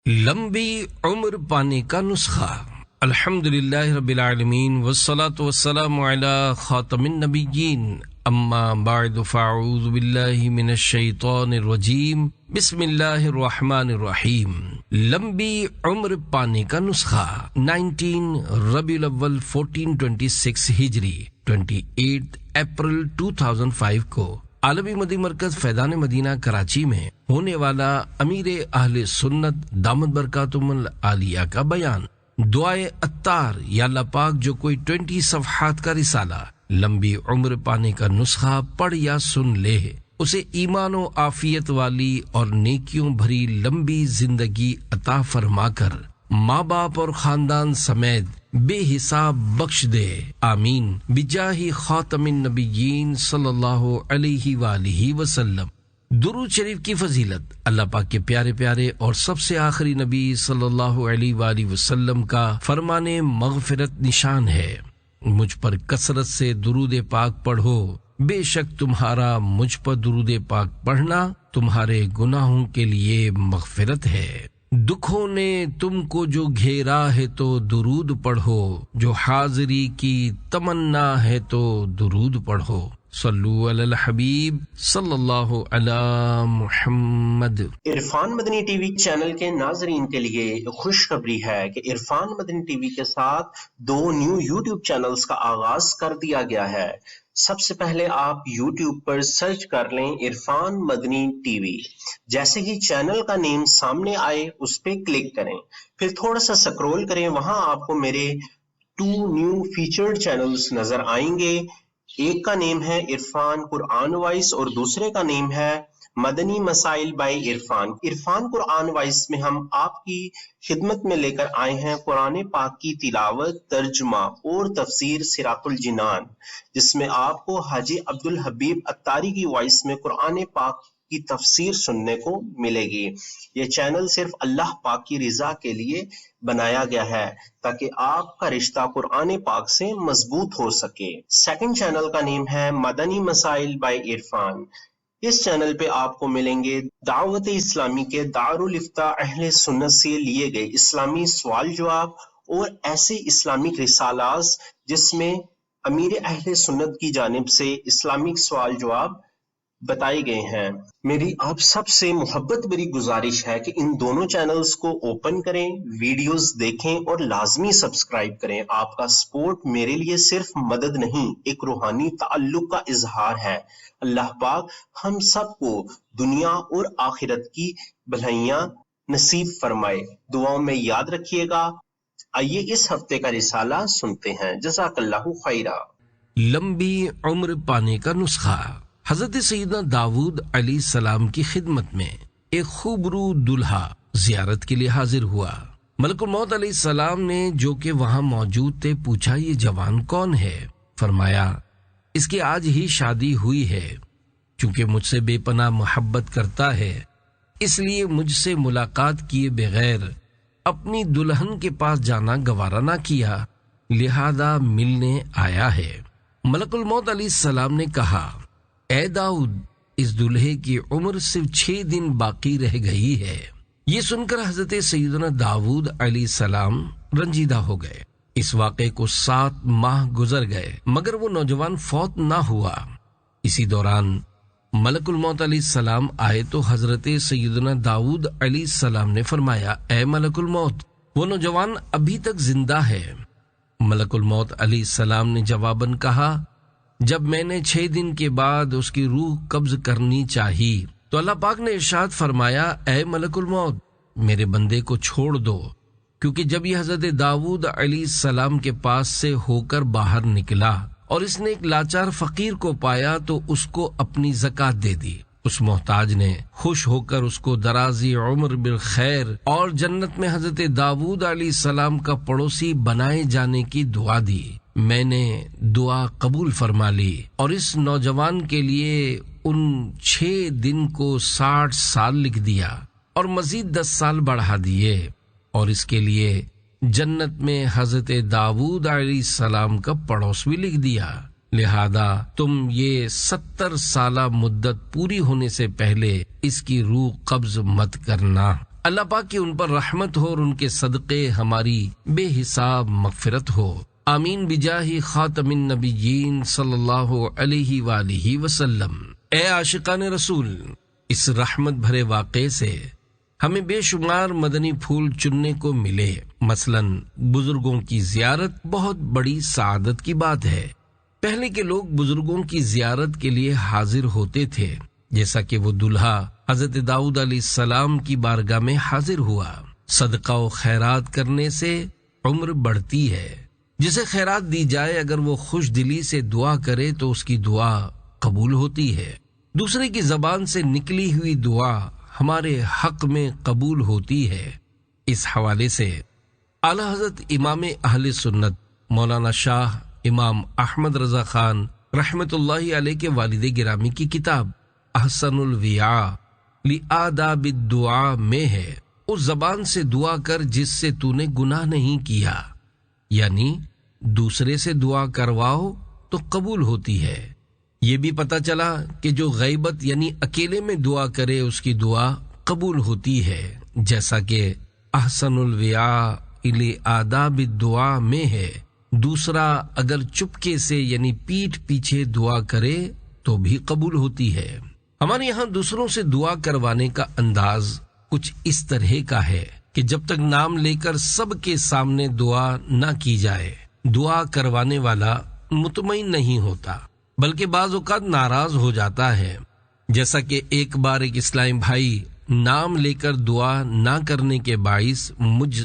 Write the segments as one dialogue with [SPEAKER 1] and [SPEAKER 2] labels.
[SPEAKER 1] لمبی عمر پانے کا نسخہ۔ الحمدللہ رب العالمین والصلاة والسلام علی خاتم النبیین، اما بعد فاعوذ باللہ من الشیطان الرجیم، بسم اللہ الرحمن الرحیم۔ لمبی عمر پانے کا نسخہ 19 ربیع الاول 1426 ہجری 28 اپریل 2005 کو عالمی مدی مرکز فیضان مدینہ کراچی میں ہونے والا امیر اہل سنت دامت برکاتہم العالیہ کا بیان۔ دعائے عطار، یا اللہ پاک جو کوئی 20 صفحات کا رسالہ لمبی عمر پانے کا نسخہ پڑھ یا سن لے، اسے ایمان و عافیت والی اور نیکیوں بھری لمبی زندگی عطا فرما کر ماں باپ اور خاندان سمیت بے حساب بخش دے، آمین، بجاہ خاتم النبیین صلی اللہ علیہ وآلہ وسلم۔ درود شریف کی فضیلت اللہ پاک کے پیارے پیارے اور سب سے آخری نبی صلی اللہ علیہ وآلہ وسلم کا فرمان مغفرت نشان ہے، مجھ پر کثرت سے درود پاک پڑھو، بے شک تمہارا مجھ پر درود پاک پڑھنا تمہارے گناہوں کے لیے مغفرت ہے۔ دکھوں نے تم کو جو گھیرا ہے تو درود پڑھو، جو حاضری کی تمنا ہے تو درود پڑھو۔ صلو علی الحبیب صلی اللہ علی محمد۔
[SPEAKER 2] عرفان مدنی ٹی وی چینل کے ناظرین کے لیے خوشخبری ہے کہ عرفان مدنی ٹی وی کے ساتھ 2 نیو یوٹیوب چینلز کا آغاز کر دیا گیا ہے۔ سب سے پہلے آپ یوٹیوب پر سرچ کر لیں عرفان مدنی ٹی وی، جیسے ہی چینل کا نیم سامنے آئے اس پہ کلک کریں، پھر تھوڑا سا سکرول کریں، وہاں آپ کو میرے 2 نیو فیچرڈ چینلز نظر آئیں گے۔ ایک کا نیم ہے عرفان قرآن وائس اور دوسرے کا نیم ہے مدنی مسائل بائی عرفان۔ عرفان قرآن وائس میں ہم آپ کی خدمت میں لے کر آئے ہیں قرآن پاک کی تلاوت، ترجمہ اور تفسیر صراط الجنان، جس میں آپ کو حاجی عبدالحبیب عطاری کی وائس میں قرآن پاک کی تفسیر سننے کو ملے گی۔ یہ چینل صرف اللہ پاک کی رضا کے لیے بنایا گیا ہے تاکہ آپ کا رشتہ قرآن پاک سے مضبوط ہو سکے۔ سیکنڈ چینل کا نیم ہے Madani Masail by Irfan. Us channel پہ آپ کو ملیں گے دعوت اسلامی کے دارالفتاء اہل سنت سے لیے گئے اسلامی سوال جواب اور ایسے اسلامک رسالات جس میں امیر اہل سنت کی جانب سے اسلامک سوال جواب بتائے گئے ہیں۔ میری آپ سب سے محبت بری گزارش ہے کہ ان دونوں چینلز کو اوپن کریں، ویڈیوز دیکھیں اور لازمی سبسکرائب کریں۔ آپ کا سپورٹ میرے لیے صرف مدد نہیں، ایک روحانی تعلق کا اظہار ہے۔ اللہ پاک ہم سب کو دنیا اور آخرت کی بھلائیاں نصیب فرمائے۔ دعاؤں میں یاد رکھیے گا۔ آئیے اس ہفتے کا رسالہ سنتے ہیں۔ جزاک اللہ خیرہ۔
[SPEAKER 1] لمبی عمر پانے کا نسخہ۔ حضرت سیدنا داؤد علیہ السلام کی خدمت میں ایک خوبرو دلہا زیارت کے لیے حاضر ہوا۔ ملک الموت علیہ السلام نے جو کہ وہاں موجود تھے پوچھا، یہ جوان کون ہے؟ فرمایا، اس کی آج ہی شادی ہوئی ہے، چونکہ مجھ سے بے پناہ محبت کرتا ہے اس لیے مجھ سے ملاقات کیے بغیر اپنی دلہن کے پاس جانا گوارا نہ کیا، لہذا ملنے آیا ہے۔ ملک الموت علیہ السلام نے کہا، اے داؤد، اس دلہے کی عمر صرف 6 دن باقی رہ گئی ہے۔ یہ سن کر حضرت سیدنا داؤد علیہ السلام رنجیدہ ہو گئے۔ اس واقعے کو 7 ماہ گزر گئے مگر وہ نوجوان فوت نہ ہوا۔ اسی دوران ملک الموت علیہ السلام آئے تو حضرت سیدنا داؤد علیہ السلام نے فرمایا، اے ملک الموت، وہ نوجوان ابھی تک زندہ ہے۔ ملک الموت علیہ السلام نے جواباً کہا، جب میں نے 6 دن کے بعد اس کی روح قبض کرنی چاہی تو اللہ پاک نے ارشاد فرمایا، اے ملک الموت، میرے بندے کو چھوڑ دو، کیونکہ جب یہ حضرت داؤد علیہ السلام کے پاس سے ہو کر باہر نکلا اور اس نے ایک لاچار فقیر کو پایا تو اس کو اپنی زکوٰۃ دے دی۔ اس محتاج نے خوش ہو کر اس کو درازی عمر بالخیر اور جنت میں حضرت داؤد علیہ السلام کا پڑوسی بنائے جانے کی دعا دی۔ میں نے دعا قبول فرما لی اور اس نوجوان کے لیے ان 6 دن کو 60 سال لکھ دیا اور مزید 10 سال بڑھا دیے، اور اس کے لیے جنت میں حضرت داؤد علیہ السلام کا پڑوس بھی لکھ دیا۔ لہذا تم یہ 70 سالہ مدت پوری ہونے سے پہلے اس کی روح قبض مت کرنا۔ اللہ پاک کی ان پر رحمت ہو اور ان کے صدقے ہماری بے حساب مغفرت ہو، آمین بجاہ خاتم النبیین صلی اللہ علیہ وآلہ وسلم۔ اے عاشقان رسول، اس رحمت بھرے واقعے سے ہمیں بے شمار مدنی پھول چننے کو ملے۔ مثلاً بزرگوں کی زیارت بہت بڑی سعادت کی بات ہے۔ پہلے کے لوگ بزرگوں کی زیارت کے لیے حاضر ہوتے تھے، جیسا کہ وہ دلہا حضرت داؤد علیہ السلام کی بارگاہ میں حاضر ہوا۔ صدقہ و خیرات کرنے سے عمر بڑھتی ہے۔ جسے خیرات دی جائے اگر وہ خوش دلی سے دعا کرے تو اس کی دعا قبول ہوتی ہے۔ دوسرے کی زبان سے نکلی ہوئی دعا ہمارے حق میں قبول ہوتی ہے۔ اس حوالے سے اعلی حضرت امام اہل سنت مولانا شاہ امام احمد رضا خان رحمت اللہ علیہ کے والد گرامی کی کتاب احسن الویاء لآداب الدعاء میں ہے، اس زبان سے دعا کر جس سے تو نے گناہ نہیں کیا، یعنی دوسرے سے دعا کرواؤ تو قبول ہوتی ہے۔ یہ بھی پتہ چلا کہ جو غیبت یعنی اکیلے میں دعا کرے اس کی دعا قبول ہوتی ہے، جیسا کہ احسن الویاء لآداب الدعاء میں ہے۔ دوسرا اگر چپکے سے یعنی پیٹھ پیچھے دعا کرے تو بھی قبول ہوتی ہے۔ ہمارے یہاں دوسروں سے دعا کروانے کا انداز کچھ اس طرح کا ہے کہ جب تک نام لے کر سب کے سامنے دعا نہ کی جائے، دعا کروانے والا مطمئن نہیں ہوتا، بلکہ بعض اوقات ناراض ہو جاتا ہے۔ جیسا کہ ایک بار ایک اسلامی بھائی نام لے کر دعا نہ کرنے کے باعث مجھ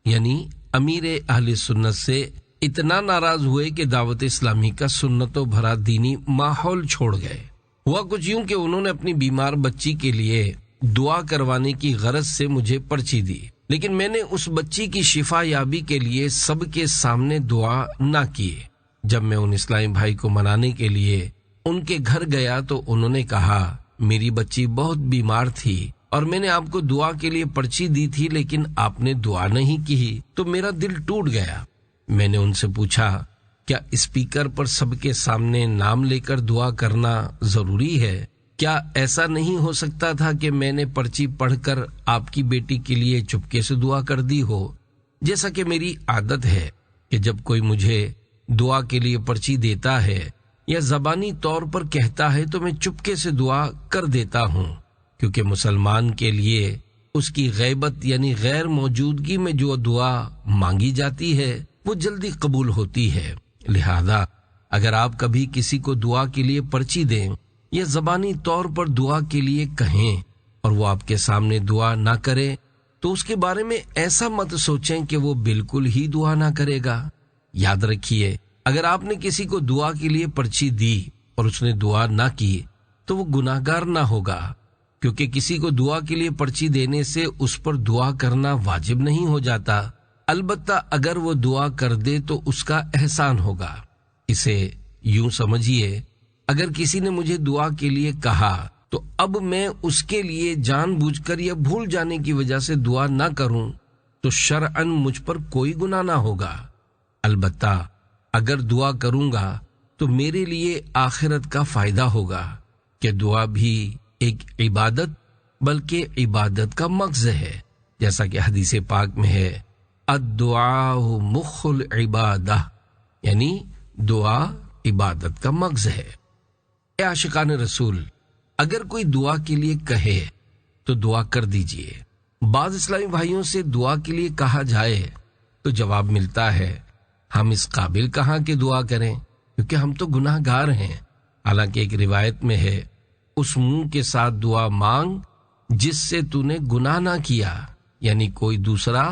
[SPEAKER 1] یعنی امیر اہل سنت سے اتنا ناراض ہوئے کہ دعوت اسلامی کا سنتوں بھرا دینی ماحول چھوڑ گئے۔ ہوا کچھ یوں کہ انہوں نے اپنی بیمار بچی کے لیے دعا کروانے کی غرض سے مجھے پرچی دی، لیکن میں نے اس بچی کی شفا یابی کے لیے سب کے سامنے دعا نہ کی۔ جب میں ان اسلامی بھائی کو منانے کے لیے ان کے گھر گیا تو انہوں نے کہا میری بچی بہت بیمار تھی اور میں نے آپ کو دعا کے لیے پرچی دی تھی، لیکن آپ نے دعا نہیں کی تو میرا دل ٹوٹ گیا۔ میں نے ان سے پوچھا کیا اسپیکر پر سب کے سامنے نام لے کر دعا کرنا ضروری ہے؟ کیا ایسا نہیں ہو سکتا تھا کہ میں نے پرچی پڑھ کر آپ کی بیٹی کے لیے چپکے سے دعا کر دی ہو؟ جیسا کہ میری عادت ہے کہ جب کوئی مجھے دعا کے لیے پرچی دیتا ہے یا زبانی طور پر کہتا ہے تو میں چپکے سے دعا کر دیتا ہوں، کیونکہ مسلمان کے لیے اس کی غیبت یعنی غیر موجودگی میں جو دعا مانگی جاتی ہے وہ جلدی قبول ہوتی ہے۔ لہذا اگر آپ کبھی کسی کو دعا کے لیے پرچی دیں یا زبانی طور پر دعا کے لیے کہیں اور وہ آپ کے سامنے دعا نہ کرے تو اس کے بارے میں ایسا مت سوچیں کہ وہ بالکل ہی دعا نہ کرے گا۔ یاد رکھیے، اگر آپ نے کسی کو دعا کے لیے پرچی دی اور اس نے دعا نہ کی تو وہ گناہ گار نہ ہوگا، کیونکہ کسی کو دعا کے لیے پرچی دینے سے اس پر دعا کرنا واجب نہیں ہو جاتا، البتہ اگر وہ دعا کر دے تو اس کا احسان ہوگا۔ اسے یوں سمجھیے، اگر کسی نے مجھے دعا کے لیے کہا تو اب میں اس کے لیے جان بوجھ کر یا بھول جانے کی وجہ سے دعا نہ کروں تو شرعاً مجھ پر کوئی گناہ نہ ہوگا۔ البتہ اگر دعا کروں گا تو میرے لیے آخرت کا فائدہ ہوگا کہ دعا بھی ایک عبادت بلکہ عبادت کا مغز ہے، جیسا کہ حدیث پاک میں ہے الدعاء مخ العبادہ، یعنی دعا عبادت کا مغز ہے۔ اے عاشقان رسول، اگر کوئی دعا کے لیے کہے تو دعا کر دیجئے۔ بعض اسلامی بھائیوں سے دعا کے لیے کہا جائے تو جواب ملتا ہے ہم اس قابل کہاں کہ دعا کریں، کیونکہ ہم تو گناہ گار ہیں۔ حالانکہ ایک روایت میں ہے اس منہ کے ساتھ دعا مانگ جس سے تو نے گناہ نہ کیا، یعنی کوئی دوسرا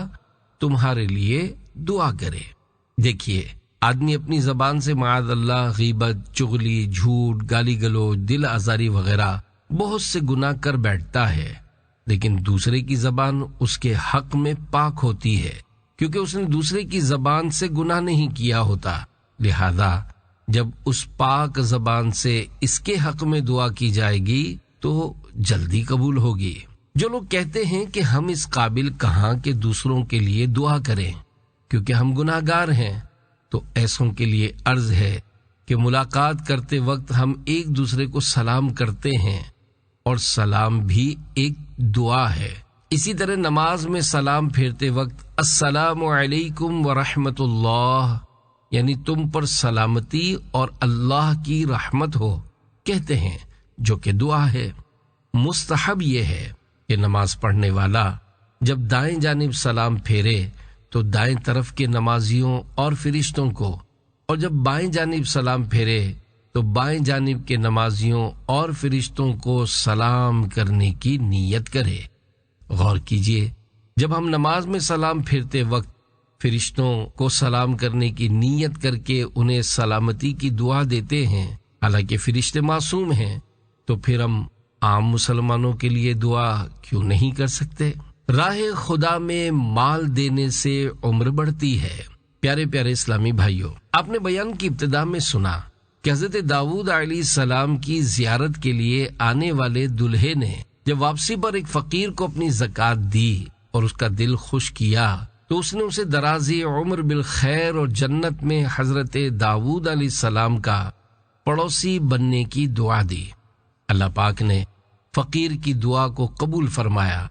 [SPEAKER 1] تمہارے لیے دعا کرے۔ دیکھیے، آدمی اپنی زبان سے معاذ اللہ غیبت، چغلی، جھوٹ، گالی گلوچ، دل آزاری وغیرہ بہت سے گناہ کر بیٹھتا ہے، لیکن دوسرے کی زبان اس کے حق میں پاک ہوتی ہے، کیونکہ اس نے دوسرے کی زبان سے گناہ نہیں کیا ہوتا۔ لہذا جب اس پاک زبان سے اس کے حق میں دعا کی جائے گی تو جلدی قبول ہوگی۔ جو لوگ کہتے ہیں کہ ہم اس قابل کہاں کہ دوسروں کے لیے دعا کریں کیونکہ ہم گناہ گار ہیں، تو ایسوں کے لیے عرض ہے کہ ملاقات کرتے وقت ہم ایک دوسرے کو سلام کرتے ہیں، اور سلام بھی ایک دعا ہے، اسی طرح نماز میں سلام پھیرتے وقت السلام علیکم ورحمۃ اللہ یعنی تم پر سلامتی اور اللہ کی رحمت ہو کہتے ہیں، جو کہ دعا ہے۔ مستحب یہ ہے کہ نماز پڑھنے والا جب دائیں جانب سلام پھیرے تو دائیں طرف کے نمازیوں اور فرشتوں کو، اور جب بائیں جانب سلام پھیرے تو بائیں جانب کے نمازیوں اور فرشتوں کو سلام کرنے کی نیت کرے۔ غور کیجئے، جب ہم نماز میں سلام پھیرتے وقت فرشتوں کو سلام کرنے کی نیت کر کے انہیں سلامتی کی دعا دیتے ہیں، حالانکہ فرشتے معصوم ہیں، تو پھر ہم عام مسلمانوں کے لیے دعا کیوں نہیں کر سکتے؟ راہ خدا میں مال دینے سے عمر بڑھتی ہے۔ پیارے پیارے اسلامی بھائیوں، آپ نے بیان کی ابتدا میں سنا کہ حضرت داؤد علیہ السلام کی زیارت کے لیے آنے والے دلہے نے جب واپسی پر ایک فقیر کو اپنی زکوٰۃ دی اور اس کا دل خوش کیا تو اس نے اسے درازی عمر بالخیر اور جنت میں حضرت داؤد علیہ السلام کا پڑوسی بننے کی دعا دی۔ اللہ پاک نے فقیر کی دعا کو قبول فرمایا،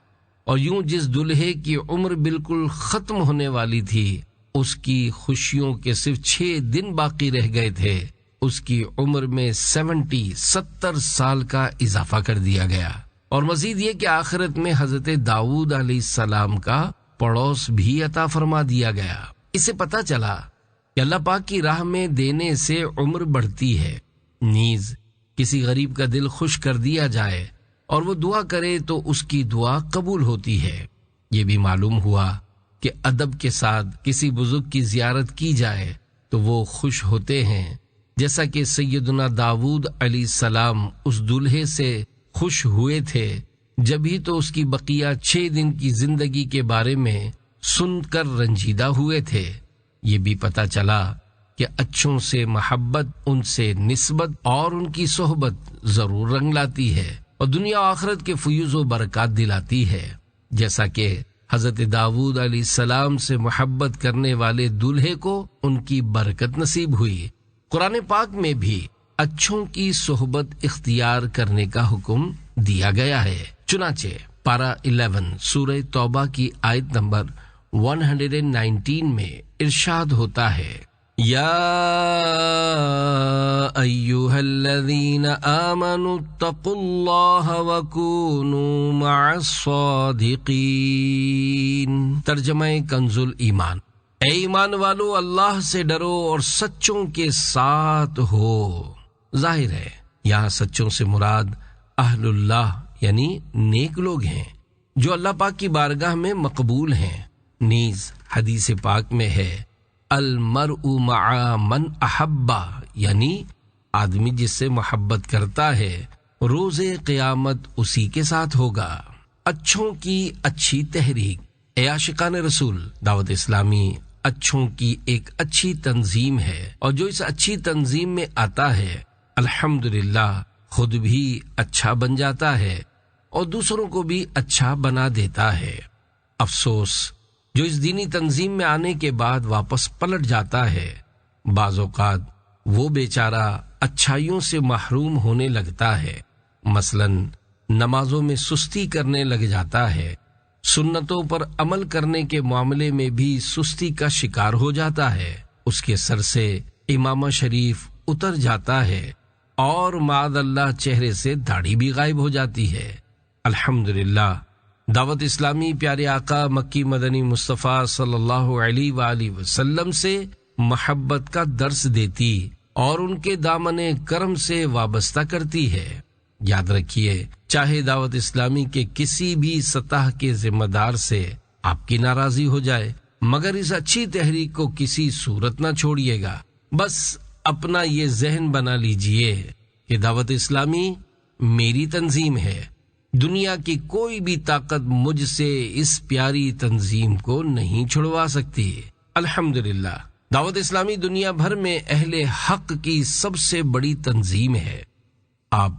[SPEAKER 1] اور یوں جس دلہے کی عمر بالکل ختم ہونے والی تھی، اس کی خوشیوں کے صرف 6 دن باقی رہ گئے تھے، اس کی عمر میں 70 سال کا اضافہ کر دیا گیا، اور مزید یہ کہ آخرت میں حضرت داؤد علیہ السلام کا پڑوس بھی عطا فرما دیا گیا۔ اس سے پتہ چلا کہ اللہ پاک کی راہ میں دینے سے عمر بڑھتی ہے، نیز کسی غریب کا دل خوش کر دیا جائے اور وہ دعا کرے تو اس کی دعا قبول ہوتی ہے۔ یہ بھی معلوم ہوا کہ ادب کے ساتھ کسی بزرگ کی زیارت کی جائے تو وہ خوش ہوتے ہیں، جیسا کہ سیدنا داؤد علیہ السلام اس دلہے سے خوش ہوئے تھے، جبھی تو اس کی بقیہ 6 دن کی زندگی کے بارے میں سن کر رنجیدہ ہوئے تھے۔ یہ بھی پتہ چلا کہ اچھوں سے محبت، ان سے نسبت اور ان کی صحبت ضرور رنگ لاتی ہے اور دنیا و آخرت کے فیوز و برکات دلاتی ہے، جیسا کہ حضرت داؤد علیہ السلام سے محبت کرنے والے دلہے کو ان کی برکت نصیب ہوئی۔ قرآن پاک میں بھی اچھوں کی صحبت اختیار کرنے کا حکم دیا گیا ہے۔ چنانچہ پارہ 11 سورہ توبہ کی آیت نمبر 119 میں ارشاد ہوتا ہے، یا ایھا الذین آمنوا اتقوا اللہ وکونوا مع الصادقین۔ ترجمہ کنز الایمان، اے ایمان والو اللہ سے ڈرو اور سچوں کے ساتھ ہو۔ ظاہر ہے یہاں سچوں سے مراد اہل اللہ یعنی نیک لوگ ہیں جو اللہ پاک کی بارگاہ میں مقبول ہیں۔ نیز حدیث پاک میں ہے، المرء مع من احبہ، یعنی آدمی جس سے محبت کرتا ہے روز قیامت اسی کے ساتھ ہوگا۔ اچھوں کی اچھی تحریک، اے عاشقان رسول، دعوت اسلامی اچھوں کی ایک اچھی تنظیم ہے، اور جو اس اچھی تنظیم میں آتا ہے الحمدللہ خود بھی اچھا بن جاتا ہے اور دوسروں کو بھی اچھا بنا دیتا ہے۔ افسوس جو اس دینی تنظیم میں آنے کے بعد واپس پلٹ جاتا ہے، بعض اوقات وہ بیچارہ اچھائیوں سے محروم ہونے لگتا ہے، مثلا نمازوں میں سستی کرنے لگ جاتا ہے، سنتوں پر عمل کرنے کے معاملے میں بھی سستی کا شکار ہو جاتا ہے، اس کے سر سے امامہ شریف اتر جاتا ہے اور معاذ اللہ چہرے سے داڑھی بھی غائب ہو جاتی ہے۔ الحمدللہ دعوت اسلامی پیارے آقا مکی مدنی مصطفیٰ صلی اللہ علیہ وآلہ وسلم سے محبت کا درس دیتی اور ان کے دامن کرم سے وابستہ کرتی ہے۔ یاد رکھیے، چاہے دعوت اسلامی کے کسی بھی سطح کے ذمہ دار سے آپ کی ناراضی ہو جائے، مگر اس اچھی تحریک کو کسی صورت نہ چھوڑیے گا۔ بس اپنا یہ ذہن بنا لیجئے کہ دعوت اسلامی میری تنظیم ہے، دنیا کی کوئی بھی طاقت مجھ سے اس پیاری تنظیم کو نہیں چھڑوا سکتی۔ الحمدللہ دعوت اسلامی دنیا بھر میں اہل حق کی سب سے بڑی تنظیم ہے۔ آپ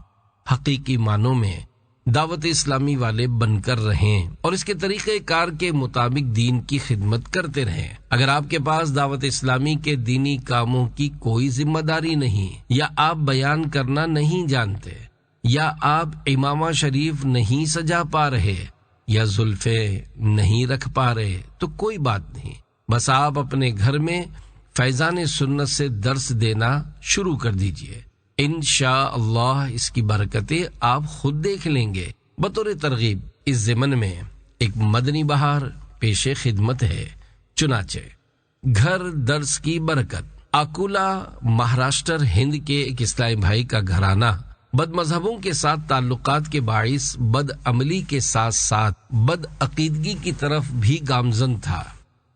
[SPEAKER 1] حقیقی معنوں میں دعوت اسلامی والے بن کر رہیں اور اس کے طریقہ کار کے مطابق دین کی خدمت کرتے رہیں۔ اگر آپ کے پاس دعوت اسلامی کے دینی کاموں کی کوئی ذمہ داری نہیں، یا آپ بیان کرنا نہیں جانتے، یا آپ امامہ شریف نہیں سجا پا رہے، یا زلفیں نہیں رکھ پا رہے تو کوئی بات نہیں، بس آپ اپنے گھر میں فیضان سنت سے درس دینا شروع کر دیجئے، انشاءاللہ اس کی برکتیں آپ خود دیکھ لیں گے۔ بطور ترغیب اس ضمن میں ایک مدنی بہار پیش خدمت ہے، چنانچہ گھر درس کی برکت۔ اکولا مہاراشٹر ہند کے ایک اسلامی بھائی کا گھرانہ بد مذہبوں کے ساتھ تعلقات کے باعث بد عملی کے ساتھ ساتھ بد عقیدگی کی طرف بھی گامزن تھا۔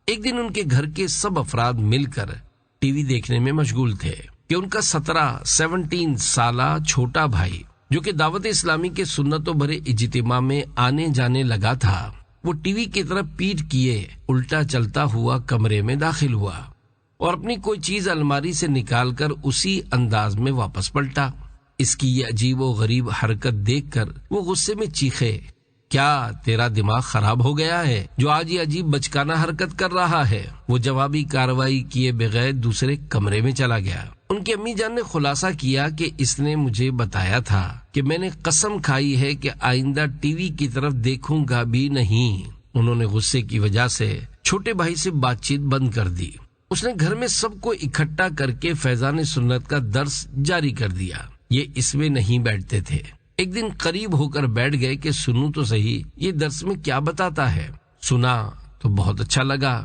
[SPEAKER 1] ایک دن ان کے گھر کے سب افراد مل کر ٹی وی دیکھنے میں مشغول تھے کہ ان کا 17 سالہ چھوٹا بھائی جو کہ دعوت اسلامی کے سنتوں بھرے اجتماع میں آنے جانے لگا تھا، وہ ٹی وی کی طرف پیٹ کیے الٹا چلتا ہوا کمرے میں داخل ہوا اور اپنی کوئی چیز الماری سے نکال کر اسی انداز میں واپس پلٹا۔ اس کی یہ عجیب و غریب حرکت دیکھ کر وہ غصے میں چیخے، کیا تیرا دماغ خراب ہو گیا ہے جو آج یہ عجیب بچکانہ حرکت کر رہا ہے؟ وہ جوابی کارروائی کیے بغیر دوسرے کمرے میں چلا گیا۔ ان کی امی جان نے خلاصہ کیا کہ اس نے مجھے بتایا تھا کہ میں نے قسم کھائی ہے کہ آئندہ ٹی وی کی طرف دیکھوں گا بھی نہیں۔ انہوں نے غصے کی وجہ سے چھوٹے بھائی سے بات چیت بند کر دی۔ اس نے گھر میں سب کو اکٹھا کر کے فیضان سنت کا درس جاری کر دیا۔ یہ اس میں نہیں بیٹھتے تھے۔ ایک دن قریب ہو کر بیٹھ گئے کہ سنوں تو صحیح یہ درس میں کیا بتاتا ہے۔ سنا تو بہت اچھا لگا،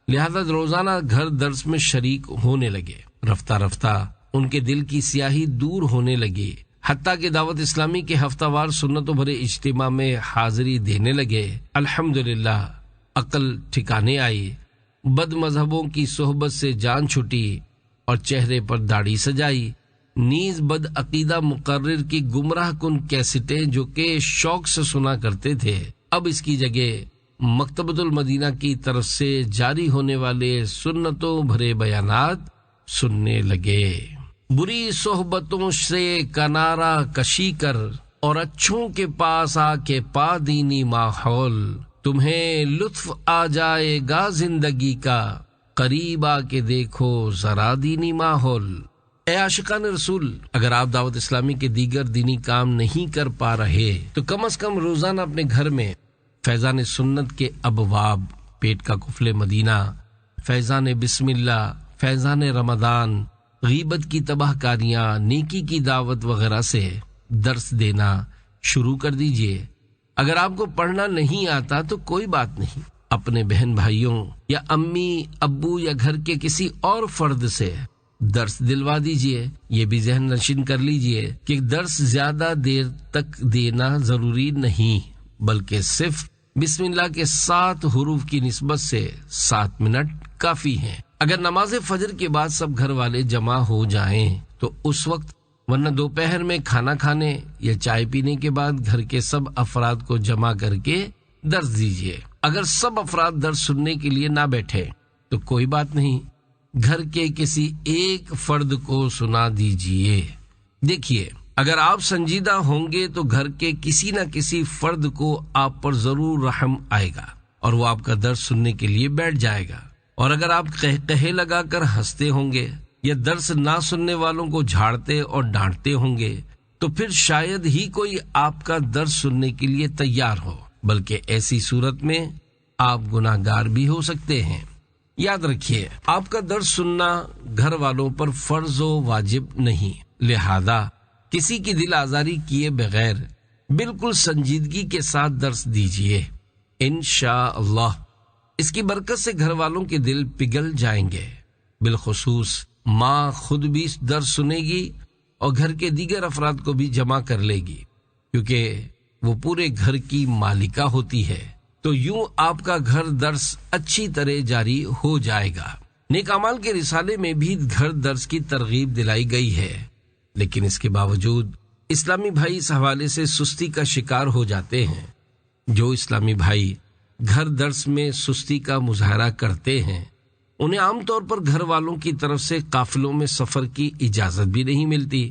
[SPEAKER 1] لہذا روزانہ گھر درس میں شریک ہونے لگے۔ رفتہ رفتہ ان کے دل کی سیاہی دور ہونے لگی، حتیٰ کہ دعوت اسلامی کے ہفتہ وار سنتوں بھرے اجتماع میں حاضری دینے لگے۔ الحمدللہ عقل ٹھکانے آئی، بد مذہبوں کی صحبت سے جان چھٹی اور چہرے پر داڑھی سجائی۔ نیز بد عقیدہ مقرر کی گمراہ کن کیسٹیں جو کہ شوق سے سنا کرتے تھے، اب اس کی جگہ مکتبۃ المدینہ کی طرف سے جاری ہونے والے سنتوں بھرے بیانات سننے لگے۔ بری صحبتوں سے کنارہ کشی کر اور اچھوں کے پاس آ کے پا دینی ماحول، تمہیں لطف آ جائے گا زندگی کا، قریب آ کے دیکھو ذرا دینی ماحول۔ اے عاشقان رسول، اگر آپ دعوت اسلامی کے دیگر دینی کام نہیں کر پا رہے تو کم از کم روزانہ اپنے گھر میں فیضان سنت کے ابواب، پیٹ کا قفل مدینہ، فیضان بسم اللہ، فیضان رمضان، غیبت کی تباہ کاریاں، نیکی کی دعوت وغیرہ سے درس دینا شروع کر دیجئے۔ اگر آپ کو پڑھنا نہیں آتا تو کوئی بات نہیں، اپنے بہن بھائیوں یا امی ابو یا گھر کے کسی اور فرد سے درس دلوا دیجئے۔ یہ بھی ذہن نشین کر لیجئے کہ درس زیادہ دیر تک دینا ضروری نہیں، بلکہ صرف بسم اللہ کے 7 حروف کی نسبت سے 7 منٹ کافی ہیں۔ اگر نماز فجر کے بعد سب گھر والے جمع ہو جائیں تو اس وقت، ورنہ دوپہر میں کھانا کھانے یا چائے پینے کے بعد گھر کے سب افراد کو جمع کر کے درس دیجئے۔ اگر سب افراد درس سننے کے لیے نہ بیٹھے تو کوئی بات نہیں، گھر کے کسی ایک فرد کو سنا دیجئے۔ دیکھیے، اگر آپ سنجیدہ ہوں گے تو گھر کے کسی نہ کسی فرد کو آپ پر ضرور رحم آئے گا اور وہ آپ کا درس سننے کے لیے بیٹھ جائے گا۔ اور اگر آپ قہقہے لگا کر ہنستے ہوں گے یا درس نہ سننے والوں کو جھاڑتے اور ڈانٹتے ہوں گے تو پھر شاید ہی کوئی آپ کا درس سننے کے لیے تیار ہو، بلکہ ایسی صورت میں آپ گناہ گار بھی ہو سکتے ہیں۔ یاد رکھیے، آپ کا درس سننا گھر والوں پر فرض و واجب نہیں، لہذا کسی کی دل آزاری کیے بغیر بالکل سنجیدگی کے ساتھ درس دیجیے۔ انشاءاللہ اس کی برکت سے گھر والوں کے دل پگھل جائیں گے، بالخصوص ماں خود بھی درس سنے گی اور گھر کے دیگر افراد کو بھی جمع کر لے گی، کیونکہ وہ پورے گھر کی مالکہ ہوتی ہے۔ تو یوں آپ کا گھر درس اچھی طرح جاری ہو جائے گا۔ نیک اعمال کے رسالے میں بھی گھر درس کی ترغیب دلائی گئی ہے، لیکن اس کے باوجود اسلامی بھائی اس حوالے سے سستی کا شکار ہو جاتے ہیں۔ جو اسلامی بھائی گھر درس میں سستی کا مظاہرہ کرتے ہیں انہیں عام طور پر گھر والوں کی طرف سے قافلوں میں سفر کی اجازت بھی نہیں ملتی۔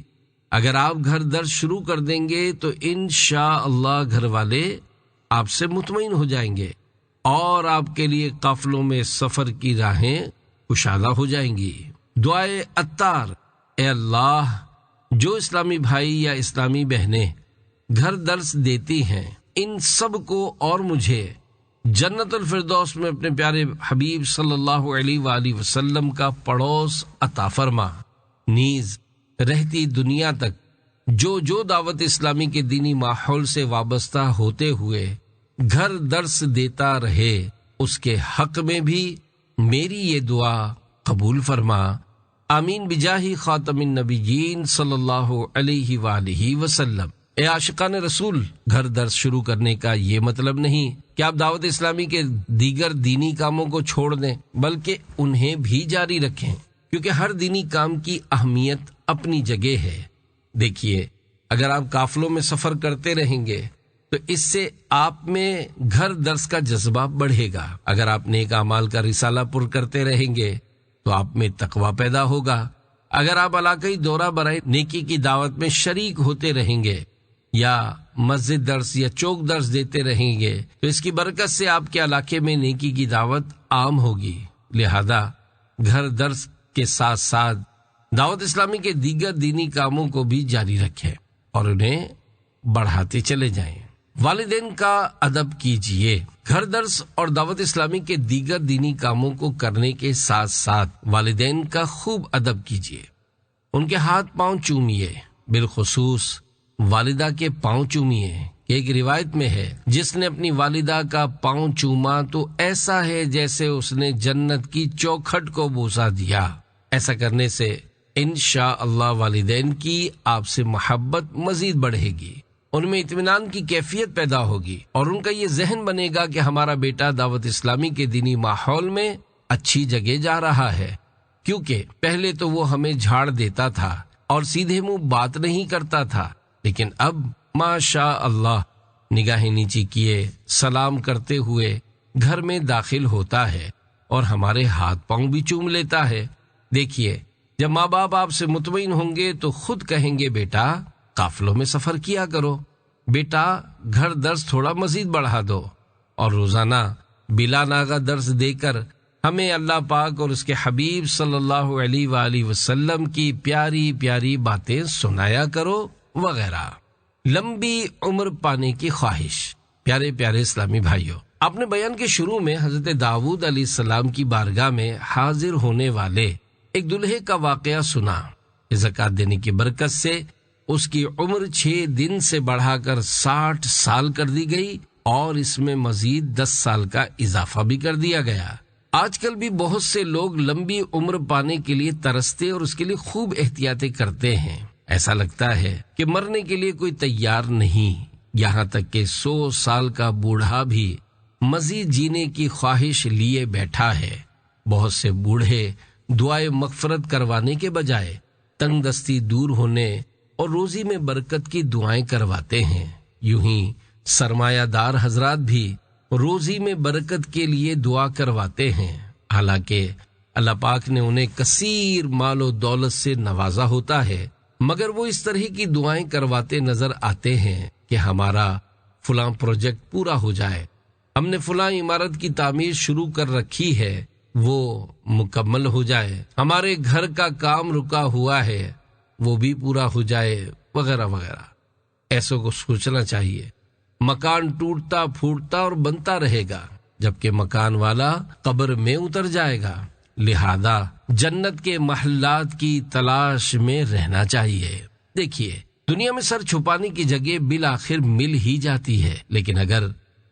[SPEAKER 1] اگر آپ گھر درس شروع کر دیں گے تو انشاءاللہ گھر والے آپ سے مطمئن ہو جائیں گے اور آپ کے لیے قافلوں میں سفر کی راہیں کشادہ ہو جائیں گی۔ دعائے عطار: اے اللہ، جو اسلامی بھائی یا اسلامی بہنیں گھر درس دیتی ہیں ان سب کو اور مجھے جنت الفردوس میں اپنے پیارے حبیب صلی اللہ علیہ وآلہ وسلم کا پڑوس عطا فرما۔ نیز رہتی دنیا تک جو دعوت اسلامی کے دینی ماحول سے وابستہ ہوتے ہوئے گھر درس دیتا رہے، اس کے حق میں بھی میری یہ دعا قبول فرما۔ آمین بجاہ خاتم النبیین صلی اللہ علیہ وآلہ وسلم۔ اے عاشقان رسول، گھر درس شروع کرنے کا یہ مطلب نہیں کہ آپ دعوت اسلامی کے دیگر دینی کاموں کو چھوڑ دیں، بلکہ انہیں بھی جاری رکھیں، کیونکہ ہر دینی کام کی اہمیت اپنی جگہ ہے۔ دیکھیے، اگر آپ قافلوں میں سفر کرتے رہیں گے تو اس سے آپ میں گھر درس کا جذبہ بڑھے گا۔ اگر آپ نیک اعمال کا رسالہ پر کرتے رہیں گے تو آپ میں تقویٰ پیدا ہوگا۔ اگر آپ علاقائی دورہ برائے نیکی کی دعوت میں شریک ہوتے رہیں گے یا مسجد درس یا چوک درس دیتے رہیں گے تو اس کی برکت سے آپ کے علاقے میں نیکی کی دعوت عام ہوگی۔ لہذا گھر درس کے ساتھ ساتھ دعوت اسلامی کے دیگر دینی کاموں کو بھی جاری رکھیں اور انہیں بڑھاتے چلے جائیں۔ والدین کا ادب کیجیے۔ گھر درس اور دعوت اسلامی کے دیگر دینی کاموں کو کرنے کے ساتھ ساتھ والدین کا خوب ادب کیجیے۔ ان کے ہاتھ پاؤں چومیے، بالخصوص والدہ کے پاؤں چومیے۔ ایک روایت میں ہے، جس نے اپنی والدہ کا پاؤں چوما تو ایسا ہے جیسے اس نے جنت کی چوکھٹ کو بوسا دیا۔ ایسا کرنے سے انشاءاللہ والدین کی آپ سے محبت مزید بڑھے گی، ان میں اطمینان کی کیفیت پیدا ہوگی اور ان کا یہ ذہن بنے گا کہ ہمارا بیٹا دعوت اسلامی کے دینی ماحول میں اچھی جگہ جا رہا ہے، کیونکہ پہلے تو وہ ہمیں جھاڑ دیتا تھا اور سیدھے منہ بات نہیں کرتا تھا، لیکن اب ماشاء اللہ نگاہیں نیچی کیے سلام کرتے ہوئے گھر میں داخل ہوتا ہے اور ہمارے ہاتھ پاؤں بھی چوم لیتا ہے۔ دیکھیے، جب ماں باپ آپ سے مطمئن ہوں گے تو خود کہیں گے بیٹا قافلوں میں سفر کیا کرو، بیٹا گھر درس تھوڑا مزید بڑھا دو، اور روزانہ بلا ناغہ درس دے کر ہمیں اللہ پاک اور اس کے حبیب صلی اللہ علیہ وآلہ وسلم کی پیاری پیاری باتیں سنایا کرو وغیرہ۔ لمبی عمر پانے کی خواہش۔ پیارے پیارے اسلامی بھائیوں، آپ نے بیان کے شروع میں حضرت داؤد علیہ السلام کی بارگاہ میں حاضر ہونے والے ایک دلہے کا واقعہ سنا۔ زکوٰۃ دینے کی برکت سے اس کی عمر 6 دن سے بڑھا کر 60 سال کر دی گئی اور اس میں مزید 10 سال کا اضافہ بھی کر دیا گیا۔ آج کل بھی بہت سے لوگ لمبی عمر پانے کے لیے ترستے اور اس کے لیے خوب احتیاطیں کرتے ہیں۔ ایسا لگتا ہے کہ مرنے کے لیے کوئی تیار نہیں، یہاں تک کہ 100 سال کا بوڑھا بھی مزید جینے کی خواہش لیے بیٹھا ہے۔ بہت سے بوڑھے دعائے مغفرت کروانے کے بجائے تنگ دستی دور ہونے اور روزی میں برکت کی دعائیں کرواتے ہیں۔ یوں ہی سرمایہ دار حضرات بھی روزی میں برکت کے لیے دعا کرواتے ہیں، حالانکہ اللہ پاک نے انہیں کثیر مال و دولت سے نوازا ہوتا ہے، مگر وہ اس طرح کی دعائیں کرواتے نظر آتے ہیں کہ ہمارا فلاں پروجیکٹ پورا ہو جائے، ہم نے فلاں عمارت کی تعمیر شروع کر رکھی ہے، وہ مکمل ہو جائے، ہمارے گھر کا کام رکا ہوا ہے وہ بھی پورا ہو جائے، وغیرہ وغیرہ۔ ایسوں کو سوچنا چاہیے مکان ٹوٹتا پھوٹتا اور بنتا رہے گا جبکہ مکان والا قبر میں اتر جائے گا، لہذا جنت کے محلات کی تلاش میں رہنا چاہیے۔ دیکھیے، دنیا میں سر چھپانے کی جگہ بالآخر مل ہی جاتی ہے، لیکن اگر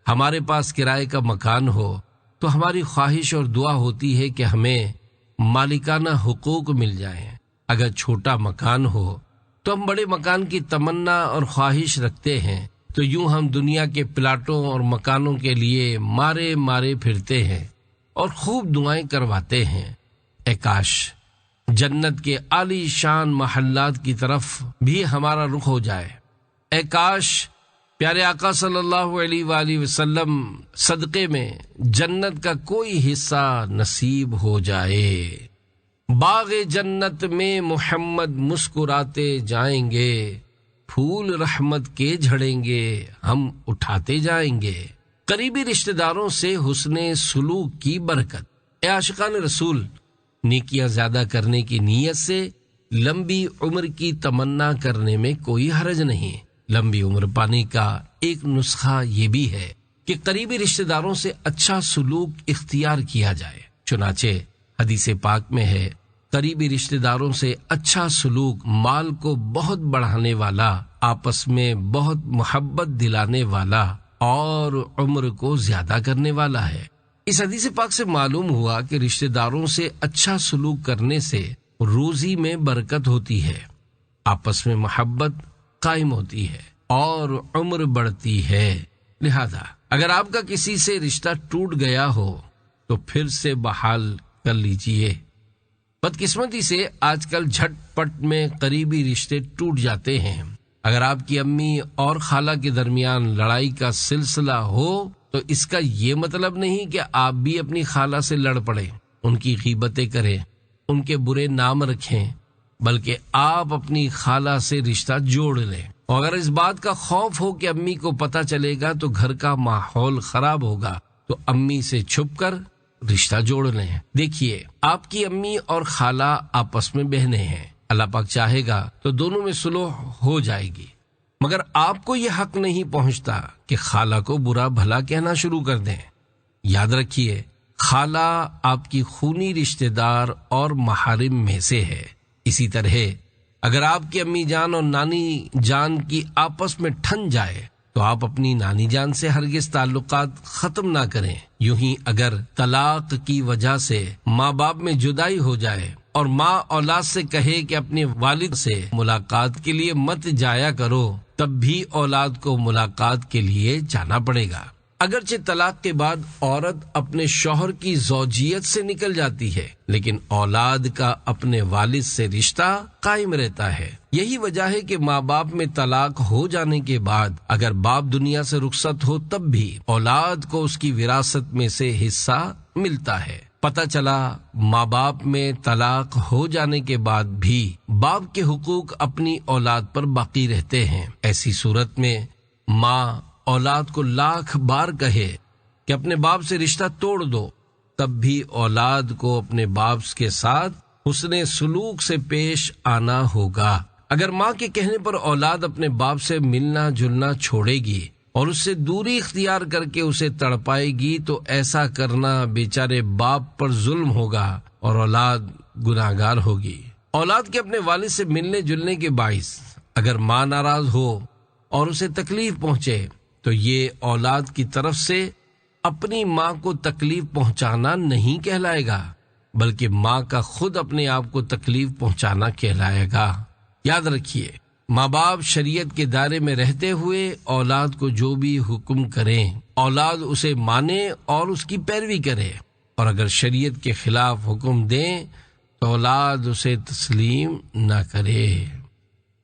[SPEAKER 1] ہمارے پاس کرائے کا مکان ہو تو ہماری خواہش اور دعا ہوتی ہے کہ ہمیں مالکانہ حقوق مل جائیں۔ اگر چھوٹا مکان ہو تو ہم بڑے مکان کی تمنا اور خواہش رکھتے ہیں، تو یوں ہم دنیا کے پلاٹوں اور مکانوں کے لیے مارے مارے پھرتے ہیں اور خوب دعائیں کرواتے ہیں۔ اے کاش جنت کے عالی شان محلات کی طرف بھی ہمارا رخ ہو جائے۔ اے کاش پیارے آقا صلی اللہ علیہ وآلہ وسلم صدقے میں جنت کا کوئی حصہ نصیب ہو جائے۔ باغ جنت میں محمد مسکراتے جائیں گے، پھول رحمت کے جھڑیں گے، ہم اٹھاتے جائیں گے۔ قریبی رشتہ داروں سے حسن سلوک کی برکت۔ اے عاشقان رسول، نیکیاں زیادہ کرنے کی نیت سے لمبی عمر کی تمنا کرنے میں کوئی حرج نہیں۔ لمبی عمر پانے کا ایک نسخہ یہ بھی ہے کہ قریبی رشتہ داروں سے اچھا سلوک اختیار کیا جائے۔ چنانچہ حدیث پاک میں ہے، قریبی رشتہ داروں سے اچھا سلوک مال کو بہت بڑھانے والا، آپس میں بہت محبت دلانے والا اور عمر کو زیادہ کرنے والا ہے۔ اس حدیث پاک سے معلوم ہوا کہ رشتہ داروں سے اچھا سلوک کرنے سے روزی میں برکت ہوتی ہے، آپس میں محبت قائم ہوتی ہے اور عمر بڑھتی ہے۔ لہذا اگر آپ کا کسی سے رشتہ ٹوٹ گیا ہو تو پھر سے بحال کر لیجئے۔ بدقسمتی سے آج کل جھٹ پٹ میں قریبی رشتے ٹوٹ جاتے ہیں۔ اگر آپ کی امی اور خالہ کے درمیان لڑائی کا سلسلہ ہو تو اس کا یہ مطلب نہیں کہ آپ بھی اپنی خالہ سے لڑ پڑیں، ان کی غیبتیں کریں، ان کے برے نام رکھیں، بلکہ آپ اپنی خالہ سے رشتہ جوڑ لیں۔ اور اگر اس بات کا خوف ہو کہ امی کو پتہ چلے گا تو گھر کا ماحول خراب ہوگا تو امی سے چھپ کر رشتہ جوڑ لیں۔ دیکھیے، آپ کی امی اور خالہ آپس میں بہنیں ہیں، اللہ پاک چاہے گا تو دونوں میں صلح ہو جائے گی، مگر آپ کو یہ حق نہیں پہنچتا کہ خالہ کو برا بھلا کہنا شروع کر دیں۔ یاد رکھیے، خالہ آپ کی خونی رشتہ دار اور محارم میں سے ہے۔ اسی طرح اگر آپ کی امی جان اور نانی جان کی آپس میں ٹھن جائے تو آپ اپنی نانی جان سے ہرگز تعلقات ختم نہ کریں۔ یوں ہی اگر طلاق کی وجہ سے ماں باپ میں جدائی ہو جائے اور ماں اولاد سے کہے کہ اپنے والد سے ملاقات کے لیے مت جایا کرو، تب بھی اولاد کو ملاقات کے لیے جانا پڑے گا۔ اگرچہ طلاق کے بعد عورت اپنے شوہر کی زوجیت سے نکل جاتی ہے، لیکن اولاد کا اپنے والد سے رشتہ قائم رہتا ہے۔ یہی وجہ ہے کہ ماں باپ میں طلاق ہو جانے کے بعد اگر باپ دنیا سے رخصت ہو تب بھی اولاد کو اس کی وراثت میں سے حصہ ملتا ہے۔ پتہ چلا ماں باپ میں طلاق ہو جانے کے بعد بھی باپ کے حقوق اپنی اولاد پر باقی رہتے ہیں۔ ایسی صورت میں ماں اولاد کو لاکھ بار کہے کہ اپنے باپ سے رشتہ توڑ دو، تب بھی اولاد کو اپنے باپ کے ساتھ حسن سلوک سے پیش آنا ہوگا۔ اگر ماں کے کہنے پر اولاد اپنے باپ سے ملنا جلنا چھوڑے گی اور اس سے دوری اختیار کر کے اسے تڑپائے گی تو ایسا کرنا بیچارے باپ پر ظلم ہوگا اور اولاد گناہگار ہوگی۔ اولاد کے اپنے والد سے ملنے جلنے کے باعث اگر ماں ناراض ہو اور اسے تکلیف پہنچے تو یہ اولاد کی طرف سے اپنی ماں کو تکلیف پہنچانا نہیں کہلائے گا، بلکہ ماں کا خود اپنے آپ کو تکلیف پہنچانا کہلائے گا۔ یاد رکھیے، ماں باپ شریعت کے دائرے میں رہتے ہوئے اولاد کو جو بھی حکم کریں اولاد اسے مانے اور اس کی پیروی کرے، اور اگر شریعت کے خلاف حکم دیں تو اولاد اسے تسلیم نہ کرے۔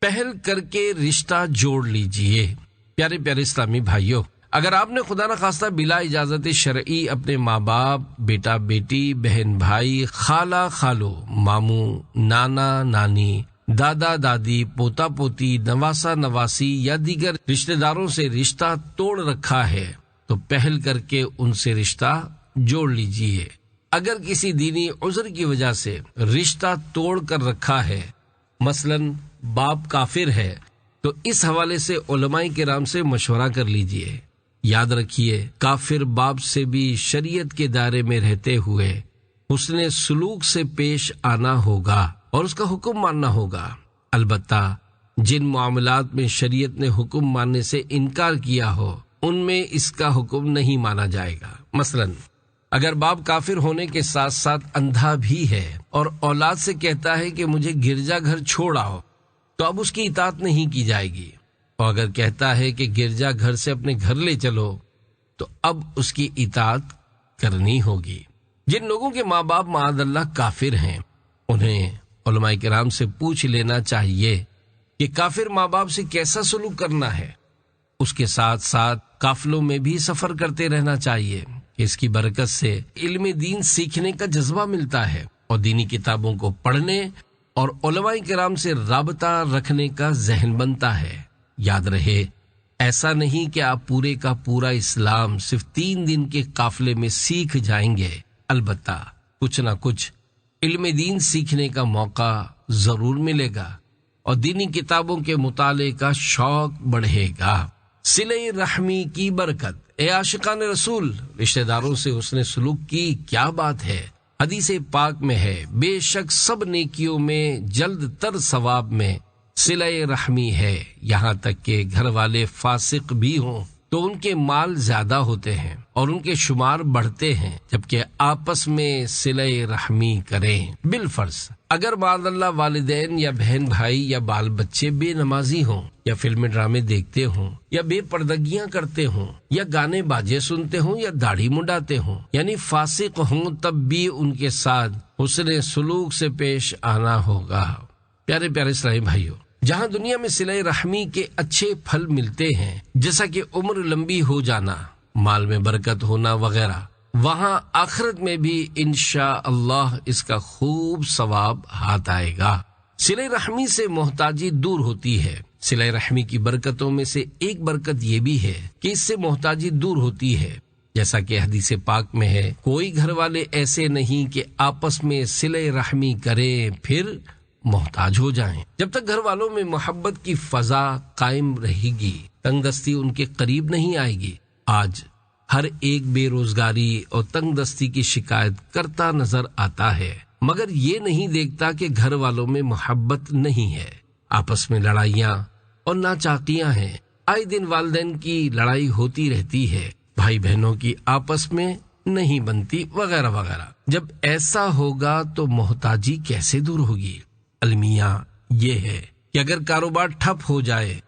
[SPEAKER 1] پہل کر کے رشتہ جوڑ لیجئے۔ پیارے پیارے اسلامی بھائیوں، اگر آپ نے خدا نخواستہ بلا اجازت شرعی اپنے ماں باپ، بیٹا بیٹی، بہن بھائی، خالہ خالو، ماموں نانا نانی، دادا دادی، پوتا پوتی، نواسا نواسی یا دیگر رشتہ داروں سے رشتہ توڑ رکھا ہے تو پہل کر کے ان سے رشتہ جوڑ لیجئے۔ اگر کسی دینی عذر کی وجہ سے رشتہ توڑ کر رکھا ہے، مثلا باپ کافر ہے، تو اس حوالے سے علماء کرام سے مشورہ کر لیجئے۔ یاد رکھیے، کافر باپ سے بھی شریعت کے دائرے میں رہتے ہوئے حسن سلوک سے پیش آنا ہوگا اور اس کا حکم ماننا ہوگا۔ البتہ جن معاملات میں شریعت نے حکم ماننے سے انکار کیا ہو ان میں اس کا حکم نہیں مانا جائے گا۔ مثلا اگر باپ کافر ہونے کے ساتھ ساتھ اندھا بھی ہے اور اولاد سے کہتا ہے کہ مجھے گرجا گھر چھوڑ آؤ، تو اب اس کی اطاعت نہیں کی جائے گی، اور اگر کہتا ہے کہ گرجا گھر سے اپنے گھر لے چلو تو اب اس کی اطاعت کرنی ہوگی۔ جن لوگوں کے ماں باپ معاذ اللہ کافر ہیں انہیں علماء کرام سے پوچھ لینا چاہیے کہ کافر ماں باپ سے کیسا سلوک کرنا ہے۔ اس کے ساتھ ساتھ قافلوں میں بھی سفر کرتے رہنا چاہیے کہ اس کی برکت سے علم دین سیکھنے کا جذبہ ملتا ہے اور دینی کتابوں کو پڑھنے اور علماء کرام سے رابطہ رکھنے کا ذہن بنتا ہے۔ یاد رہے، ایسا نہیں کہ آپ پورے کا پورا اسلام صرف 3 دن کے قافلے میں سیکھ جائیں گے، البتہ کچھ نہ کچھ علم دین سیکھنے کا موقع ضرور ملے گا اور دینی کتابوں کے مطالعے کا شوق بڑھے گا۔ صلہ رحمی کی برکت۔ اے عاشقان رسول، رشتہ داروں سے حسن سلوک کی کیا بات ہے۔ حدیث پاک میں ہے، بے شک سب نیکیوں میں جلد تر ثواب میں صلہ رحمی ہے، یہاں تک کہ گھر والے فاسق بھی ہوں تو ان کے مال زیادہ ہوتے ہیں اور ان کے شمار بڑھتے ہیں، جبکہ آپس میں صلہ رحمی کریں۔ بالفرض اگر معاذ اللہ والدین یا بہن بھائی یا بال بچے بے نمازی ہوں یا فلمیں ڈرامے دیکھتے ہوں یا بے پردگیاں کرتے ہوں یا گانے باجے سنتے ہوں یا داڑھی منڈاتے ہوں، یعنی فاسق ہوں، تب بھی ان کے ساتھ حسن سلوک سے پیش آنا ہوگا۔ پیارے پیارے اسلامی بھائیوں، جہاں دنیا میں صلہ رحمی کے اچھے پھل ملتے ہیں، جیسا کہ عمر لمبی ہو جانا، مال میں برکت ہونا وغیرہ، وہاں آخرت میں بھی انشاءاللہ اس کا خوب ثواب ہاتھ آئے گا۔ صلہ رحمی سے محتاجی دور ہوتی ہے۔ صلہ رحمی کی برکتوں میں سے ایک برکت یہ بھی ہے کہ اس سے محتاجی دور ہوتی ہے، جیسا کہ حدیث پاک میں ہے، کوئی گھر والے ایسے نہیں کہ آپس میں صلہ رحمی کریں پھر محتاج ہو جائیں۔ جب تک گھر والوں میں محبت کی فضا قائم رہے گی، تنگ دستی ان کے قریب نہیں آئے گی۔ آج ہر ایک بے روزگاری اور تنگ دستی کی شکایت کرتا نظر آتا ہے، مگر یہ نہیں دیکھتا کہ گھر والوں میں محبت نہیں ہے، آپس میں لڑائیاں اور ناچاقیاں ہیں، آئے دن والدین کی لڑائی ہوتی رہتی ہے، بھائی بہنوں کی آپس میں نہیں بنتی وغیرہ وغیرہ۔ جب ایسا ہوگا تو محتاجی کیسے دور ہوگی؟ المیہ یہ ہے کہ اگر کاروبار ٹھپ ہو جائے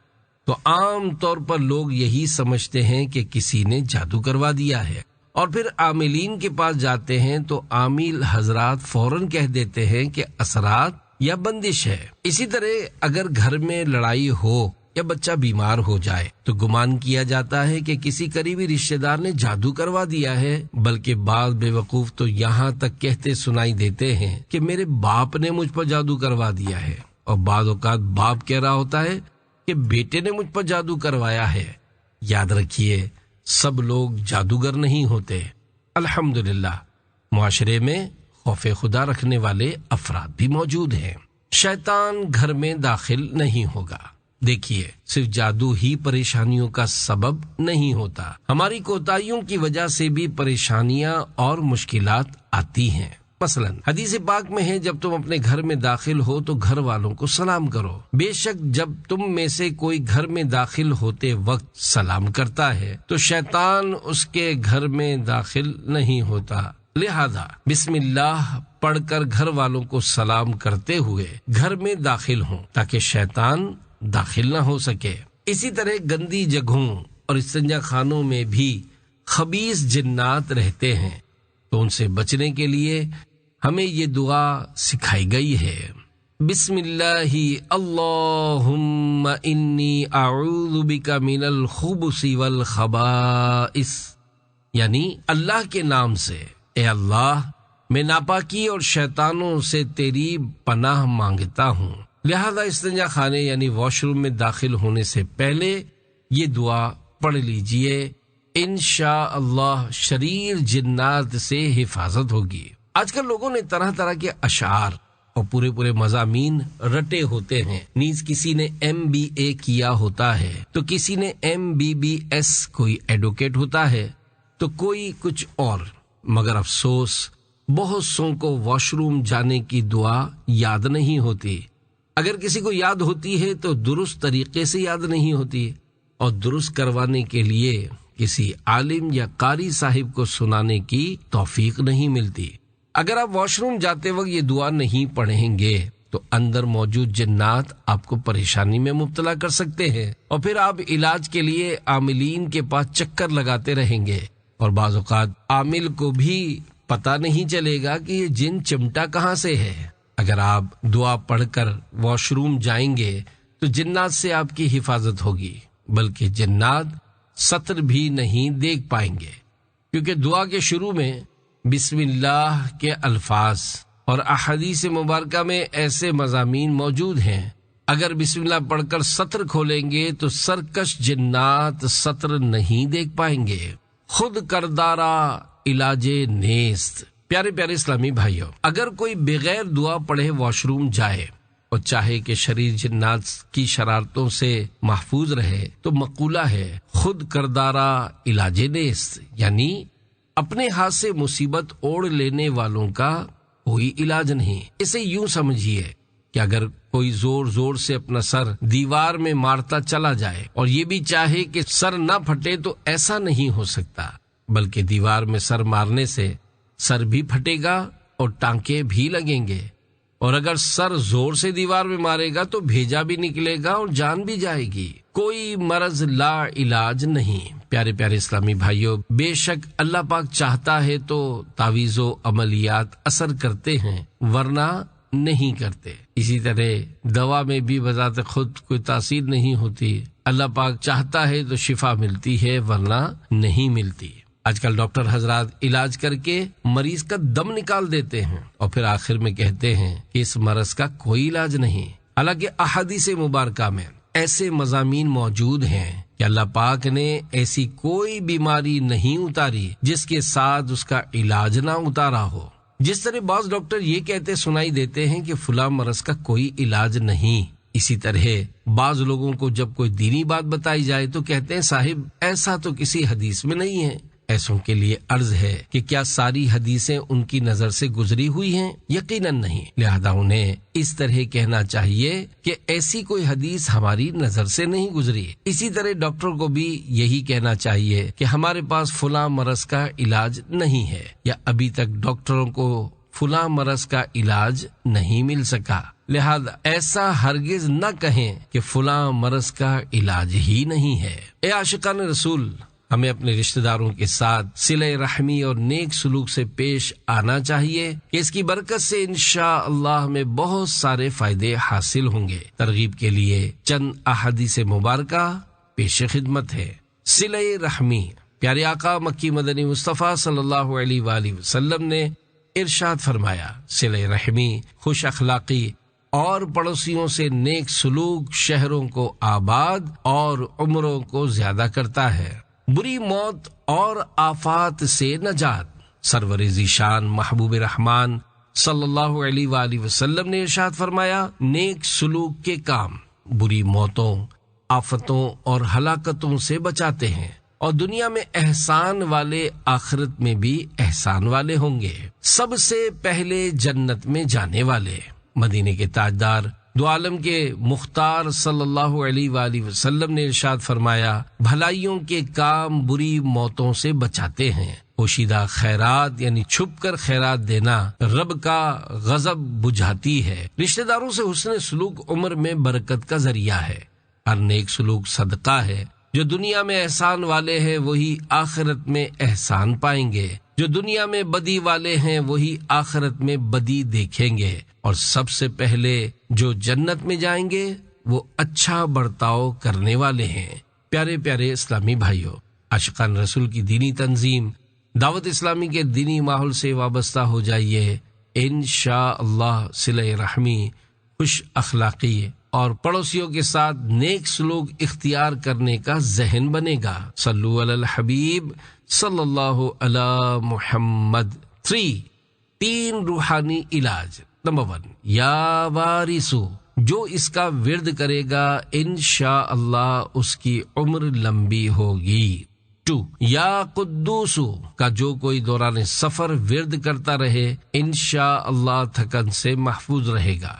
[SPEAKER 1] تو عام طور پر لوگ یہی سمجھتے ہیں کہ کسی نے جادو کروا دیا ہے، اور پھر عاملین کے پاس جاتے ہیں تو عامل حضرات فوراً کہہ دیتے ہیں کہ اثرات یا بندش ہے۔ اسی طرح اگر گھر میں لڑائی ہو یا بچہ بیمار ہو جائے تو گمان کیا جاتا ہے کہ کسی قریبی رشتہ دار نے جادو کروا دیا ہے، بلکہ بعض بے وقوف تو یہاں تک کہتے سنائی دیتے ہیں کہ میرے باپ نے مجھ پر جادو کروا دیا ہے، اور بعض اوقات باپ کہہ رہا ہوتا ہے کہ بیٹے نے مجھ پر جادو کروایا ہے۔ یاد رکھیے، سب لوگ جادوگر نہیں ہوتے۔ الحمدللہ معاشرے میں خوف خدا رکھنے والے افراد بھی موجود ہیں۔ شیطان گھر میں داخل نہیں ہوگا۔ دیکھیے، صرف جادو ہی پریشانیوں کا سبب نہیں ہوتا، ہماری کوتاہیوں کی وجہ سے بھی پریشانیاں اور مشکلات آتی ہیں۔ مثلا حدیث پاک میں ہے، جب تم اپنے گھر میں داخل ہو تو گھر والوں کو سلام کرو۔ بے شک جب تم میں سے کوئی گھر میں داخل ہوتے وقت سلام کرتا ہے تو شیطان اس کے گھر میں داخل نہیں ہوتا، لہذا بسم اللہ پڑھ کر گھر والوں کو سلام کرتے ہوئے گھر میں داخل ہوں تاکہ شیطان داخل نہ ہو سکے۔ اسی طرح گندی جگہوں اور استنجا خانوں میں بھی خبیث جنات رہتے ہیں، تو ان سے بچنے کے لیے ہمیں یہ دعا سکھائی گئی ہے، بسم اللہ اللہم انی اعوذ بک من الخبث والخبائث، یعنی اللہ کے نام سے، اے اللہ میں ناپاکی اور شیطانوں سے تیری پناہ مانگتا ہوں۔ لہذا استنجا خانے یعنی واش روم میں داخل ہونے سے پہلے یہ دعا پڑھ لیجئے، انشاءاللہ شریر جنات سے حفاظت ہوگی۔ آج کل لوگوں نے طرح طرح کے اشعار اور پورے مضامین رٹے ہوتے ہیں، نیز کسی نے MBA کیا ہوتا ہے تو کسی نے MBBS، کوئی ایڈوکیٹ ہوتا ہے تو کوئی کچھ اور، مگر افسوس بہت سوں کو واش روم جانے کی دعا یاد نہیں ہوتی۔ اگر کسی کو یاد ہوتی ہے تو درست طریقے سے یاد نہیں ہوتی، اور درست کروانے کے لیے کسی عالم یا قاری صاحب کو سنانے کی توفیق نہیں ملتی۔ اگر آپ واش روم جاتے وقت یہ دعا نہیں پڑھیں گے تو اندر موجود جنات آپ کو پریشانی میں مبتلا کر سکتے ہیں، اور پھر آپ علاج کے لیے عاملین کے پاس چکر لگاتے رہیں گے، اور بعض اوقات عامل کو بھی پتہ نہیں چلے گا کہ یہ جن چمٹا کہاں سے ہے۔ اگر آپ دعا پڑھ کر واش روم جائیں گے تو جنات سے آپ کی حفاظت ہوگی، بلکہ جنات سطر بھی نہیں دیکھ پائیں گے، کیونکہ دعا کے شروع میں بسم اللہ کے الفاظ اور احادیث مبارکہ میں ایسے مضامین موجود ہیں، اگر بسم اللہ پڑھ کر سطر کھولیں گے تو سرکش جنات سطر نہیں دیکھ پائیں گے۔ خود کردارا علاج نیست۔ پیارے پیارے اسلامی بھائیوں، اگر کوئی بغیر دعا پڑھے واش روم جائے اور چاہے کہ شریر جنات کی شرارتوں سے محفوظ رہے تو مقولہ ہے خود کردارا علاج نیست، یعنی اپنے ہاتھ سے مصیبت اوڑھ لینے والوں کا کوئی علاج نہیں۔ اسے یوں سمجھیے کہ اگر کوئی زور زور سے اپنا سر دیوار میں مارتا چلا جائے اور یہ بھی چاہے کہ سر نہ پھٹے تو ایسا نہیں ہو سکتا، بلکہ دیوار میں سر مارنے سے سر بھی پھٹے گا اور ٹانکے بھی لگیں گے، اور اگر سر زور سے دیوار میں مارے گا تو بھیجا بھی نکلے گا اور جان بھی جائے گی۔ کوئی مرض لا علاج نہیں۔ پیارے پیارے اسلامی بھائیوں، بے شک اللہ پاک چاہتا ہے تو تعویذ و عملیات اثر کرتے ہیں، ورنہ نہیں کرتے۔ اسی طرح دوا میں بھی بذات خود کوئی تاثیر نہیں ہوتی، اللہ پاک چاہتا ہے تو شفا ملتی ہے، ورنہ نہیں ملتی۔ آج کل ڈاکٹر حضرات علاج کر کے مریض کا دم نکال دیتے ہیں اور پھر آخر میں کہتے ہیں کہ اس مرض کا کوئی علاج نہیں، حالانکہ احادیث مبارکہ میں ایسے مضامین موجود ہیں کہ اللہ پاک نے ایسی کوئی بیماری نہیں اتاری جس کے ساتھ اس کا علاج نہ اتارا ہو۔ جس طرح بعض ڈاکٹر یہ کہتے سنائی دیتے ہیں کہ فلاں مرض کا کوئی علاج نہیں، اسی طرح بعض لوگوں کو جب کوئی دینی بات بتائی جائے تو کہتے ہیں صاحب ایسا تو کسی حدیث میں نہیں ہے۔ ایسوں کے لیے عرض ہے کہ کیا ساری حدیثیں ان کی نظر سے گزری ہوئی ہیں؟ یقیناً نہیں، لہذا انہیں اس طرح کہنا چاہیے کہ ایسی کوئی حدیث ہماری نظر سے نہیں گزری۔ اسی طرح ڈاکٹر کو بھی یہی کہنا چاہیے کہ ہمارے پاس فلاں مرض کا علاج نہیں ہے، یا ابھی تک ڈاکٹروں کو فلاں مرض کا علاج نہیں مل سکا، لہذا ایسا ہرگز نہ کہیں کہ فلاں مرض کا علاج ہی نہیں ہے۔ اے عاشقان رسول، ہمیں اپنے رشتہ داروں کے ساتھ صلہ رحمی اور نیک سلوک سے پیش آنا چاہیے کہ اس کی برکت سے انشاءاللہ ہمیں بہت سارے فائدے حاصل ہوں گے۔ ترغیب کے لیے چند احادیث مبارکہ پیش خدمت ہے۔ صلہ رحمی، پیارے آقا مکی مدنی مصطفیٰ صلی اللہ علیہ وآلہ وسلم نے ارشاد فرمایا، صلہ رحمی، خوش اخلاقی اور پڑوسیوں سے نیک سلوک شہروں کو آباد اور عمروں کو زیادہ کرتا ہے۔ بری موت اور آفات سے نجات۔ سرور ذیشان محبوب رحمان صلی اللہ علیہ وآلہ وسلم نے ارشاد فرمایا، نیک سلوک کے کام بری موتوں، آفتوں اور ہلاکتوں سے بچاتے ہیں، اور دنیا میں احسان والے آخرت میں بھی احسان والے ہوں گے۔ سب سے پہلے جنت میں جانے والے۔ مدینے کے تاجدار دو عالم کے مختار صلی اللہ علیہ وآلہ وسلم نے ارشاد فرمایا، بھلائیوں کے کام بری موتوں سے بچاتے ہیں۔ پوشیدہ خیرات یعنی چھپ کر خیرات دینا رب کا غضب بجھاتی ہے۔ رشتہ داروں سے حسن سلوک عمر میں برکت کا ذریعہ ہے۔ ہر نیک سلوک صدقہ ہے۔ جو دنیا میں احسان والے ہیں وہی آخرت میں احسان پائیں گے، جو دنیا میں بدی والے ہیں وہی آخرت میں بدی دیکھیں گے، اور سب سے پہلے جو جنت میں جائیں گے وہ اچھا برتاؤ کرنے والے ہیں۔ پیارے پیارے اسلامی بھائیوں، عاشقان رسول کی دینی تنظیم دعوت اسلامی کے دینی ماحول سے وابستہ ہو جائیے، انشاءاللہ صلہ رحمی، خوش اخلاقی اور پڑوسیوں کے ساتھ نیک سلوک اختیار کرنے کا ذہن بنے گا۔ صلو علی الحبیب صلی اللہ علی محمد۔ 3 روحانی علاج۔ نمبر 1، یا وارثو، جو اس کا ورد کرے گا انشاءاللہ اس کی عمر لمبی ہوگی۔ 2، یا قدوسو، کا جو کوئی دوران سفر ورد کرتا رہے انشاءاللہ تھکن سے محفوظ رہے گا۔